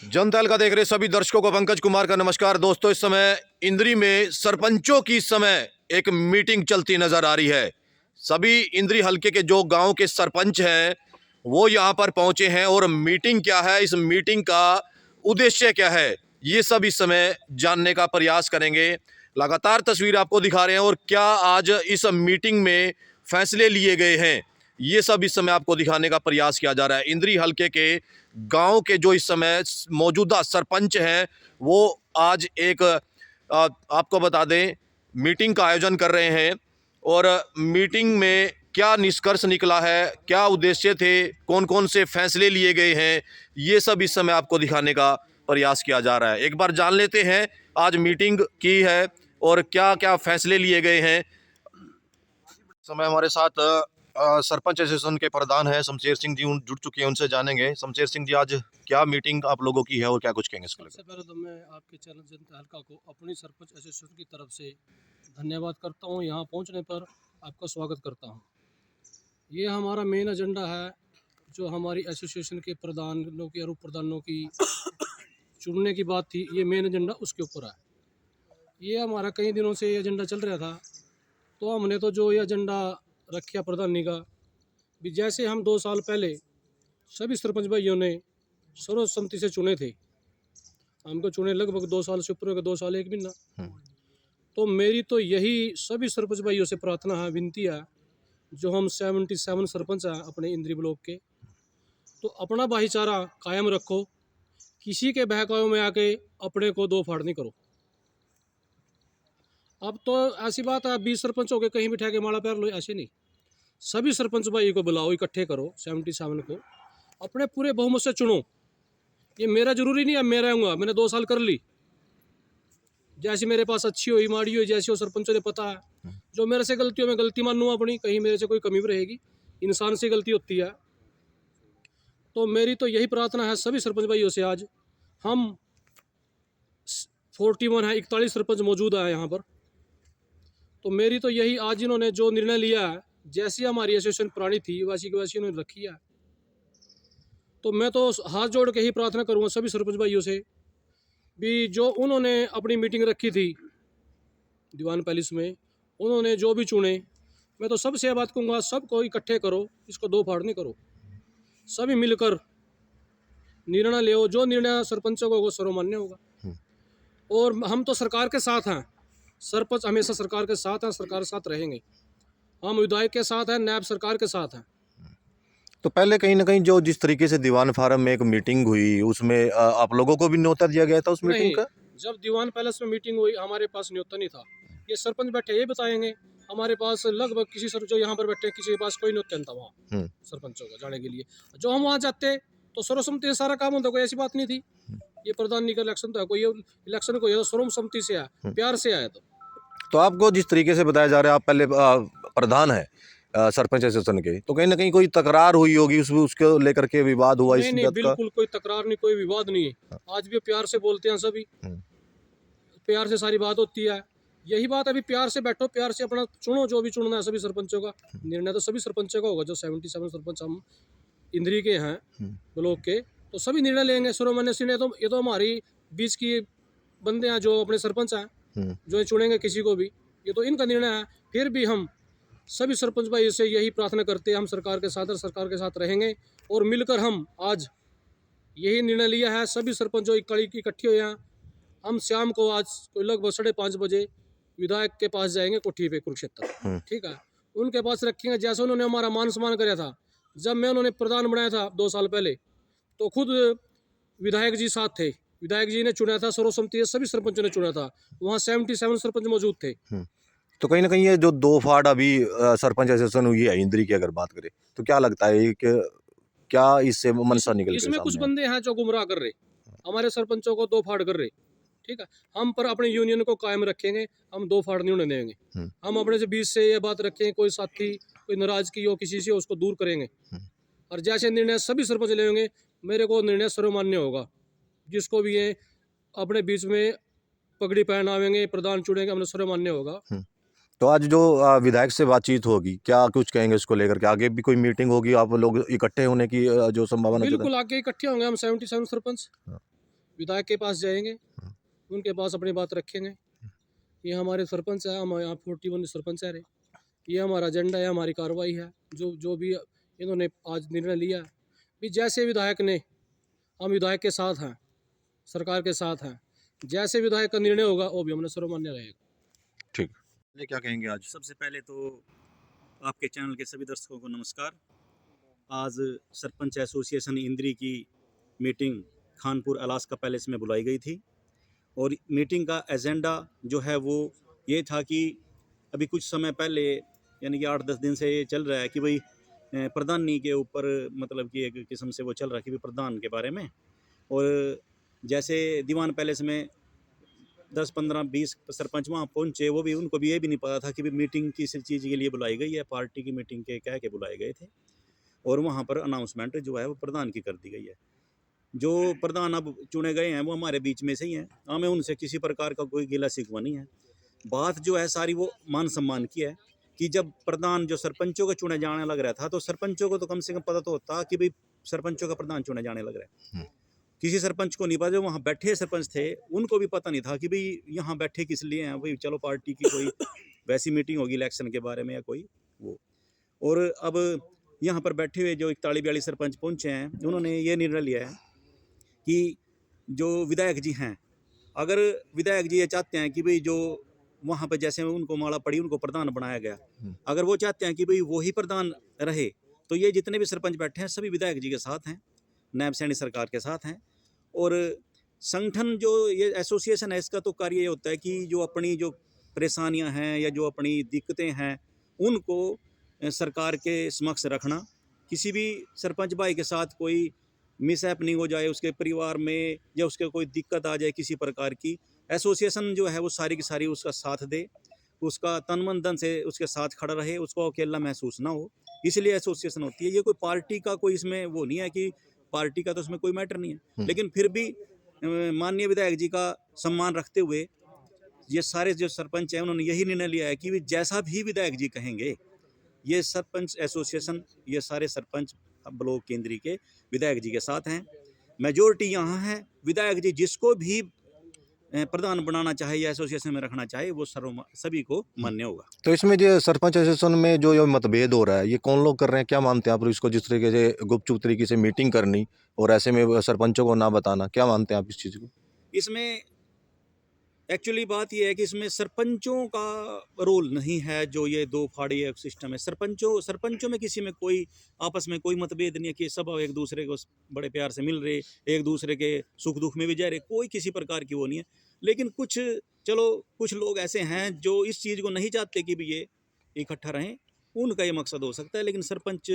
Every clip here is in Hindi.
जनता का देख रहे सभी दर्शकों को पंकज कुमार का नमस्कार। दोस्तों, इस समय इंद्री में सरपंचों की इस समय एक मीटिंग चलती नजर आ रही है। सभी इंद्री हलके के जो गांव के सरपंच हैं वो यहां पर पहुंचे हैं और मीटिंग क्या है, इस मीटिंग का उद्देश्य क्या है, ये सब इस समय जानने का प्रयास करेंगे। लगातार तस्वीर आपको दिखा रहे हैं और क्या आज इस मीटिंग में फैसले लिए गए हैं, ये सब इस समय आपको दिखाने का प्रयास किया जा रहा है। इंद्री हलके के गांव के जो इस समय मौजूदा सरपंच हैं वो आज एक आपको बता दें मीटिंग का आयोजन कर रहे हैं और मीटिंग में क्या निष्कर्ष निकला है, क्या उद्देश्य थे, कौन कौन से फैसले लिए गए हैं, ये सब इस समय आपको दिखाने का प्रयास किया जा रहा है। एक बार जान लेते हैं आज मीटिंग की है और क्या क्या फैसले लिए गए हैं। समय हमारे साथ सरपंच एसोसिएशन के प्रधान हैं शमशेर सिंह जी जुड़ चुके हैं, उनसे जानेंगे। शमशेर सिंह जी, आज क्या मीटिंग आप लोगों की है और क्या कुछ कहेंगे इसके लिए? सबसे पहले तो मैं आपके चैनल जनता हल्का को अपनी सरपंच एसोसिएशन की तरफ से धन्यवाद करता हूं। यहां पहुंचने पर आपका स्वागत करता हूं। ये हमारा मेन एजेंडा है जो हमारी एसोसिएशन के प्रधानों की और उप प्रधानों की चुनने की बात थी। ये मेन एजेंडा उसके ऊपर है। ये हमारा कई दिनों से ये एजेंडा चल रहा था, तो हमने तो जो ये एजेंडा रखा प्रधानी का भी, जैसे हम 2 साल पहले सभी सरपंच भाइयों ने सर्वसम्मति से चुने थे। हमको चुने लगभग 2 साल से ऊपर हो गए, 2 साल 1 महीना। तो मेरी तो यही सभी सरपंच भाइयों से प्रार्थना है, विनती है, जो हम 77 सरपंच हैं अपने इंद्री ब्लॉक के, तो अपना भाईचारा कायम रखो। किसी के बहकावे में आके अपने को दो फाड़ नहीं करो। अब तो ऐसी बात है, 20 सरपंच हो गए, कहीं बिठा के माला पैर लो, ऐसे नहीं। सभी सरपंच भाई को बुलाओ, इकट्ठे करो 77 को, अपने पूरे बहुमत से चुनो। ये मेरा जरूरी नहीं है मैं रहूँगा, मैंने 2 साल कर ली। जैसी मेरे पास अच्छी हुई माड़ी हुई, जैसी हो सरपंचों ने पता है। जो मेरे से गलती हो मैं गलती मानूँ अपनी, कहीं मेरे से कोई कमी भी रहेगी, इंसान से गलती होती है। तो मेरी तो यही प्रार्थना है सभी सरपंच भाइयों से। आज हम 41 है, 41 सरपंच मौजूद है यहाँ पर। तो मेरी तो यही, आज इन्होंने जो निर्णय लिया है, जैसी हमारी एसोसिएशन पुरानी थी वैसी की वैसी इन्होंने रखी है। तो मैं तो हाथ जोड़ के ही प्रार्थना करूँगा सभी सरपंच भाइयों से भी, जो उन्होंने अपनी मीटिंग रखी थी दीवान पैलेस में, उन्होंने जो भी चुने, मैं तो सबसे यह बात कहूँगा, सबको इकट्ठे करो, इसको दो फाड़ नहीं करो, सभी मिलकर निर्णय ले। जो निर्णय सरपंचों को सर्वमान्य होगा। और हम तो सरकार के साथ हैं, सरपंच हमेशा सरकार के साथ हैं, सरकार के साथ रहेंगे। हम विधायक के साथ हैं, नायब सरकार के साथ हैं। तो पहले कहीं ना कहीं जो जिस तरीके से दीवान फार्म में एक मीटिंग हुई उसमें आप लोगों को भी न्योता दिया गया था उस मीटिंग का? जब दीवान पैलेस में मीटिंग हुई हमारे पास न्योता नहीं था। ये सरपंच बैठे ये बताएंगे, हमारे पास लगभग किसी सर जो यहाँ पर बैठे किसी के पास कोई न्योता नहीं था वहाँ सरपंचों का जाने के लिए। जो हम वहाँ जाते तो सर्वसम्मति से सारा काम होता, कोई ऐसी बात नहीं थी। ये प्रधानी का इलेक्शन था, कोई इलेक्शन को सर्वसम्मति से आया, प्यार से आया। तो आपको जिस तरीके से बताया जा रहा है, आप पहले प्रधान है सरपंच एसोसिएशन के, तो कहीं ना कहीं कोई तकरार हुई होगी उसको लेकर के विवाद हुआ? नहीं, नहीं, बिल्कुल कोई तकरार नहीं, कोई विवाद नहीं है। आज भी प्यार से बोलते हैं सभी, प्यार से सारी बात होती है। यही बात, अभी प्यार से बैठो, प्यार से अपना चुनो जो भी चुनना है। सभी सरपंचों का निर्णय तो सभी सरपंचों का होगा। जो 77 सरपंच हम इंद्री के हैं ब्लॉक के, तो सभी निर्णय लेंगे सर्वमान्य से। तो ये तो हमारी बीच की बंदे हैं जो अपने सरपंच हैं, जो चुनेंगे किसी को भी, ये तो इनका निर्णय है। फिर भी हम सभी सरपंच भाई से यही प्रार्थना करते हैं, हम सरकार के साथ और सरकार के साथ रहेंगे। और मिलकर हम आज यही निर्णय लिया है, सभी सरपंच जो इकट्ठे हुए हैं, हम शाम को आज लगभग 5:30 बजे विधायक के पास जाएंगे, कोठी पे कुरुक्षेत्र, ठीक है। उनके पास रखेंगे, जैसे उन्होंने हमारा मान सम्मान कराया था जब मैं उन्होंने प्रधान बनाया था 2 साल पहले, तो खुद विधायक जी साथ थे। विधायक जी ने चुना था सर्वसम्मति से, सभी सरपंचों ने चुना था। वहाँ 77 सरपंच मौजूद थे। तो कहीं ना कहीं ये जो दो फाड़ अभी सरपंच एसोसिएशन हुई है इंद्री की, अगर बात करें तो क्या लगता है कि क्या इससे मनसा निकल के इसमें कुछ बंदे हैं जो गुमराह कर रहे, हमारे सरपंचों को दो फाड़ कर रहे, ठीक है। हम पर अपने यूनियन को कायम रखेंगे, हम दो फाड़ नहीं होने देंगे। हम अपने से बीच से ये बात रखें, कोई साथी कोई नाराजगी हो किसी से, उसको दूर करेंगे। और जैसे निर्णय सभी सरपंच लेंगे, मेरे को निर्णय सर्वमान्य होगा। जिसको भी ये अपने बीच में पगड़ी पहनावेंगे, प्रधान चुनेंगे, हमने सर्वमान्य होगा। तो आज जो विधायक से बातचीत होगी, क्या कुछ कहेंगे उसको लेकर के? आगे भी कोई मीटिंग होगी, आप लोग इकट्ठे होने की जो संभावना? बिल्कुल आगे इकट्ठे होंगे हम 77 सरपंच। विधायक के पास जाएंगे, उनके पास अपनी बात रखेंगे। ये हमारे सरपंच है, हम यहाँ 41 सरपंच है रे, ये हमारा एजेंडा है, हमारी कार्रवाई है। जो भी इन्होंने आज निर्णय लिया भी, जैसे विधायक ने, हम विधायक के साथ हैं, सरकार के साथ हैं, जैसे विधायक का निर्णय होगा वो भी हमने सर्वमान्य रहेगा। ठीक, ये क्या कहेंगे आज? सबसे पहले तो आपके चैनल के सभी दर्शकों को नमस्कार। आज सरपंच एसोसिएशन इंद्री की मीटिंग खानपुर अलास्का पैलेस में बुलाई गई थी और मीटिंग का एजेंडा जो है वो ये था कि अभी कुछ समय पहले यानी कि 8-10 दिन से ये चल रहा है कि भाई प्रधानी के ऊपर मतलब कि एक किस्म से वो चल रहा है कि भाई प्रधान के बारे में। और जैसे दीवान पैलेस में 10-15-20 सरपंच वहाँ पहुँचे, वो भी उनको भी ये भी नहीं पता था कि भी मीटिंग किस चीज़ के लिए बुलाई गई है, पार्टी की मीटिंग के कह के बुलाए गए थे। और वहाँ पर अनाउंसमेंट जो है वो प्रधान की कर दी गई है। जो प्रधान अब चुने गए हैं वो हमारे बीच में से ही हैं, हमें उनसे किसी प्रकार का कोई गिला शिकवा नहीं है। बात जो है सारी वो मान सम्मान की है कि जब प्रधान जो सरपंचों का चुने जाने लग रहा था तो सरपंचों को तो कम से कम पता तो होता कि भाई सरपंचों का प्रधान चुने जाने लग रहा है। किसी सरपंच को नहीं पता, जो वहाँ बैठे सरपंच थे उनको भी पता नहीं था कि भाई यहाँ बैठे किस लिए हैं, भाई चलो पार्टी की कोई वैसी मीटिंग होगी इलेक्शन के बारे में या कोई वो। और अब यहाँ पर बैठे हुए जो 41-42 सरपंच पहुँचे हैं, उन्होंने ये निर्णय लिया है कि जो विधायक जी हैं, अगर विधायक जी ये चाहते हैं कि भाई जो वहाँ पर जैसे उनको माला पड़ी उनको प्रधान बनाया गया, अगर वो चाहते हैं कि भाई वही प्रधान रहे तो ये जितने भी सरपंच बैठे हैं सभी विधायक जी के साथ हैं, नायब सैनी सरकार के साथ हैं। और संगठन जो ये एसोसिएशन है इसका तो कार्य ये होता है कि जो अपनी जो परेशानियां हैं या जो अपनी दिक्कतें हैं उनको सरकार के समक्ष रखना। किसी भी सरपंच भाई के साथ कोई मिसहैपनिंग हो जाए, उसके परिवार में या उसके कोई दिक्कत आ जाए किसी प्रकार की, एसोसिएशन जो है वो सारी की सारी उसका साथ दे, उसका तन मन धन से उसके साथ खड़ा रहे, उसको अकेला महसूस ना हो, इसलिए एसोसिएशन होती है। ये कोई पार्टी का कोई इसमें वो नहीं है कि पार्टी का तो इसमें कोई मैटर नहीं है, लेकिन फिर भी माननीय विधायक जी का सम्मान रखते हुए ये सारे जो सरपंच हैं उन्होंने यही निर्णय लिया है कि जैसा भी विधायक जी कहेंगे, ये सरपंच एसोसिएशन ये सारे सरपंच ब्लॉक केंद्रीय के विधायक जी के साथ हैं। मेजोरिटी यहाँ है, विधायक जी जिसको भी प्रधान बनाना चाहे या एसोसिएशन में रखना चाहे वो सभी को मान्य होगा। तो इसमें जो सरपंच एसोसिएशन में जो मतभेद हो रहा है ये कौन लोग कर रहे हैं, क्या मानते हैं आप? इसको जिस तरीके से गुपचुप तरीके से मीटिंग करनी और ऐसे में सरपंचों को ना बताना, क्या मानते हैं आप इस चीज़ को? इसमें एक्चुअली बात यह है कि इसमें सरपंचों का रोल नहीं है। जो ये दो फाड़ी एक सिस्टम है, सरपंचों में किसी में कोई आपस में कोई मतभेद नहीं है कि सब एक दूसरे को बड़े प्यार से मिल रहे, एक दूसरे के सुख दुख में भी जा रहे, कोई किसी प्रकार की वो नहीं है। लेकिन कुछ लोग ऐसे हैं जो इस चीज़ को नहीं चाहते कि भी ये इकट्ठा रहें, उनका ये मकसद हो सकता है। लेकिन सरपंच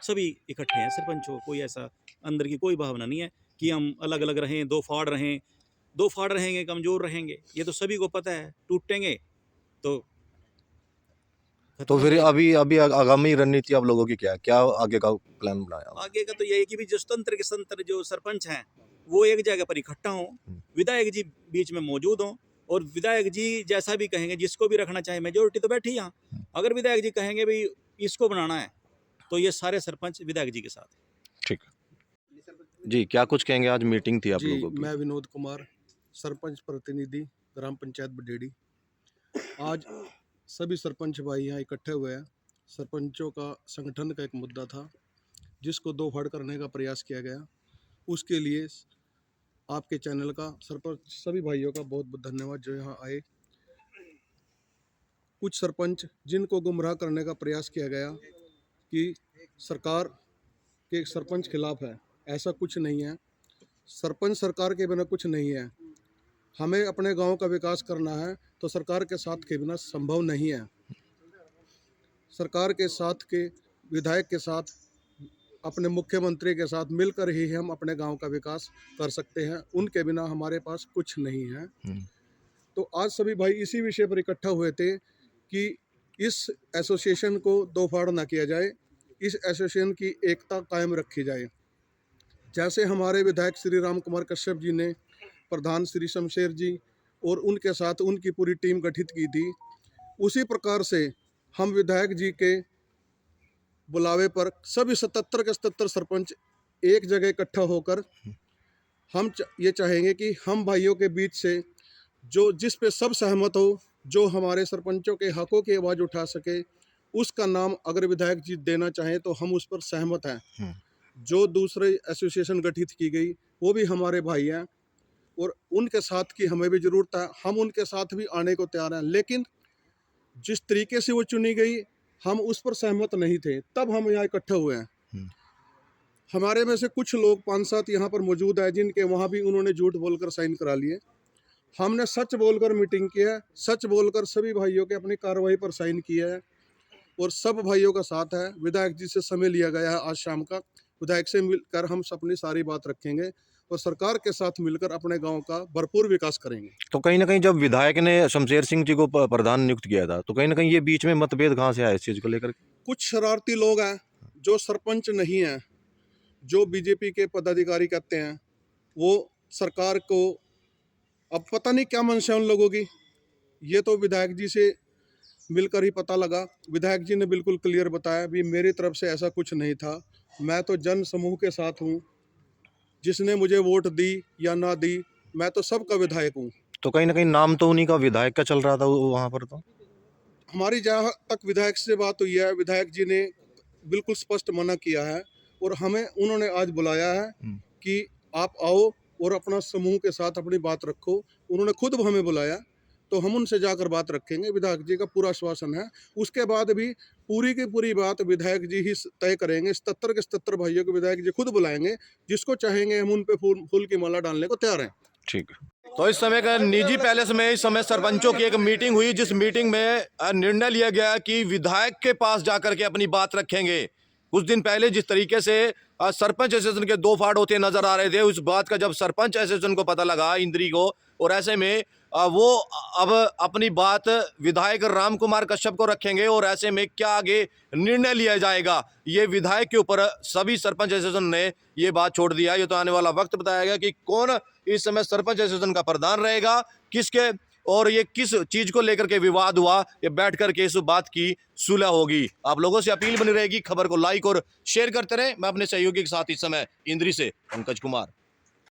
सभी इकट्ठे हैं, सरपंचों कोई ऐसा अंदर की कोई भावना नहीं है कि हम अलग अलग रहें, दो फाड़ रहेंगे, कमज़ोर रहेंगे, ये तो सभी को पता है। टूटेंगे तो फिर अभी अभी आगामी रणनीति आप लोगों की क्या आगे का प्लान बनाया? आगे का तो यही है कि भी जो स्वतंत्र के संतर जो सरपंच हैं वो एक जगह पर इकट्ठा हों, विधायक जी बीच में मौजूद हों और विधायक जी जैसा भी कहेंगे, जिसको भी रखना चाहे, मेजोरिटी तो बैठी यहाँ, अगर विधायक जी कहेंगे भाई इसको बनाना है तो ये सारे सरपंच विधायक जी के साथ। ठीक जी, क्या कुछ कहेंगे? आज मीटिंग थी आप लोगों की। मैं विनोद कुमार, सरपंच प्रतिनिधि ग्राम पंचायत बडेड़ी। आज सभी सरपंच भाई यहाँ इकट्ठे हुए हैं। सरपंचों का संगठन का एक मुद्दा था जिसको दो फाड़ करने का प्रयास किया गया, उसके लिए आपके चैनल का सरपंच सभी भाइयों का बहुत बहुत धन्यवाद जो यहाँ आए। कुछ सरपंच जिनको गुमराह करने का प्रयास किया गया कि सरकार के सरपंच खिलाफ है, ऐसा कुछ नहीं है। सरपंच सरकार के बिना कुछ नहीं है। हमें अपने गांव का विकास करना है तो सरकार के साथ के बिना संभव नहीं है। सरकार के साथ के विधायक के साथ, अपने मुख्यमंत्री के साथ मिलकर ही हम अपने गांव का विकास कर सकते हैं, उनके बिना हमारे पास कुछ नहीं है। तो आज सभी भाई इसी विषय पर इकट्ठा हुए थे कि इस एसोसिएशन को दो फाड़ ना किया जाए, इस एसोसिएशन की एकता कायम रखी जाए। जैसे हमारे विधायक श्री राम कुमार कश्यप जी ने प्रधान श्री शमशेर जी और उनके साथ उनकी पूरी टीम गठित की थी, उसी प्रकार से हम विधायक जी के बुलावे पर सभी 77 के 77 सरपंच एक जगह इकट्ठा होकर ये चाहेंगे कि हम भाइयों के बीच से जो जिस पे सब सहमत हो, जो हमारे सरपंचों के हकों की आवाज़ उठा सके, उसका नाम अगर विधायक जी देना चाहें तो हम उस पर सहमत हैं। जो दूसरे एसोसिएशन गठित की गई वो भी हमारे भाई हैं और उनके साथ की हमें भी ज़रूरत है, हम उनके साथ भी आने को तैयार हैं। लेकिन जिस तरीके से वो चुनी गई हम उस पर सहमत नहीं थे, तब हम यहाँ इकट्ठे हुए हैं। हमारे में से कुछ लोग 5-7 यहाँ पर मौजूद है जिनके वहाँ भी उन्होंने झूठ बोलकर साइन करा लिए। हमने सच बोलकर मीटिंग की है, सच बोलकर सभी भाइयों के अपनी कार्रवाई पर साइन किया है और सब भाइयों का साथ है। विधायक जी से समय लिया गया है आज शाम का, विधायक से मिलकर हम अपनी सारी बात रखेंगे और सरकार के साथ मिलकर अपने गांव का भरपूर विकास करेंगे। तो कहीं ना कहीं जब विधायक ने शमशेर सिंह जी को प्रधान नियुक्त किया था तो कहीं ना कहीं ये बीच में मतभेद कहाँ से आया इस चीज को लेकर? कुछ शरारती लोग हैं जो सरपंच नहीं हैं, जो बीजेपी के पदाधिकारी कहते हैं, वो सरकार को अब पता नहीं क्या मंशा है उन लोगों की। ये तो विधायक जी से मिलकर ही पता लगा। विधायक जी ने बिल्कुल क्लियर बताया भी मेरी तरफ से ऐसा कुछ नहीं था, मैं तो जन समूह के साथ हूँ, जिसने मुझे वोट दी या ना दी मैं तो सबका विधायक हूँ। तो कहीं ना कहीं नाम तो उन्हीं का विधायक का चल रहा था वहां पर। तो हमारी जहाँ तक विधायक से बात हुई है, विधायक जी ने बिल्कुल स्पष्ट मना किया है और हमें उन्होंने आज बुलाया है कि आप आओ और अपना समूह के साथ अपनी बात रखो। उन्होंने खुद हमें बुलाया तो हम उनसे जाकर बात रखेंगे। विधायक जी का पूरा आश्वासन है। उसके बाद भी पूरी की पूरी बात विधायक जी ही तय करेंगे। 77 के 77 भाइयों को विधायक जी खुद बुलाएंगे, जिसको चाहेंगे हम उन पे फूल की माला डालने को तैयार हैं। ठीक है। तो इस समय का निजी पैलेस में इस समय सरपंचों की एक मीटिंग हुई, जिस मीटिंग में निर्णय लिया गया कि विधायक के पास जाकर के अपनी बात रखेंगे। कुछ दिन पहले जिस तरीके से सरपंच एसोसिएशन के 2 फाड़ होते नजर आ रहे थे, उस बात का जब सरपंच एसोसिएशन को पता लगा इंद्री को, और ऐसे में वो अब अपनी बात विधायक राम कुमार कश्यप को रखेंगे और ऐसे में क्या आगे निर्णय लिया जाएगा ये विधायक के ऊपर सभी सरपंच एसोसिएशन ने ये बात छोड़ दिया। ये तो आने वाला वक्त बताएगा कि कौन इस समय सरपंच एसोसिएशन का प्रधान रहेगा, किसके और ये किस चीज को लेकर के विवाद हुआ, ये बैठ करके इस बात की सुलह होगी। आप लोगों से अपील बनी रहेगी, खबर को लाइक और शेयर करते रहे। मैं अपने सहयोगी के साथ इस समय इंद्री से पंकज कुमार।